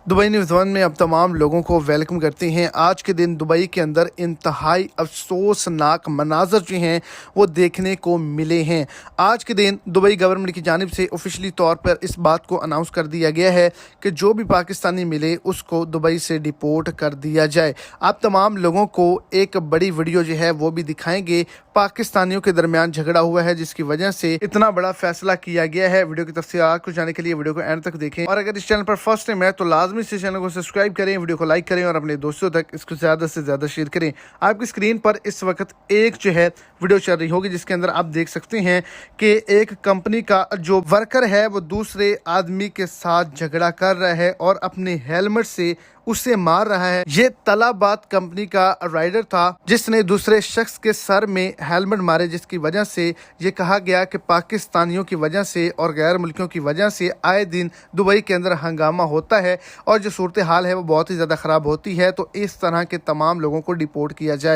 Dubai news one में अब तमाम लोगों को वेलकम करते हैं। आज के दिन दुबई के अंदर इंतहाई अफसोसनाक मनाजर जो हैं वो देखने को मिले हैं। आज के दिन दुबई गवर्नमेंट की जानिब से ऑफिशियली तौर पर इस बात को अनाउंस कर दिया गया है कि जो भी पाकिस्तानी मिले उसको दुबई से डिपोर्ट कर दिया जाए। आप तमाम लोगों को एक बड़ी वीडियो जो है वो भी दिखाएंगे। पाकिस्तानियों के दरमियान झगड़ा हुआ है जिसकी वजह से इतना बड़ा फैसला किया गया है। वीडियो की तफसीलात को जानने के लिए वीडियो को एंड तक देखें और अगर इस चैनल पर फर्स्ट टाइम है तो लाजमी से चैनल को सब्सक्राइब करें, वीडियो को लाइक करें और अपने दोस्तों तक इसको ज़्यादा से ज़्यादा शेयर करें। आपकी स्क्रीन पर इस वक्त एक जो है वीडियो चल रही होगी जिसके अंदर आप देख सकते हैं कि एक कंपनी का जो वर्कर है वो दूसरे आदमी के साथ झगड़ा कर रहा है और अपने हेलमेट से उसे मार रहा है। ये तलाबाद कंपनी का राइडर था जिसने दूसरे शख्स के सर में हेलमेट मारे, जिसकी वजह से ये कहा गया कि पाकिस्तानियों की वजह से और गैर मुल्कियों की वजह से आए दिन दुबई के अंदर हंगामा होता है और जो सूरत हाल है वो बहुत ही ज़्यादा ख़राब होती है। तो इस तरह के तमाम लोगों को डिपोर्ट किया जाए।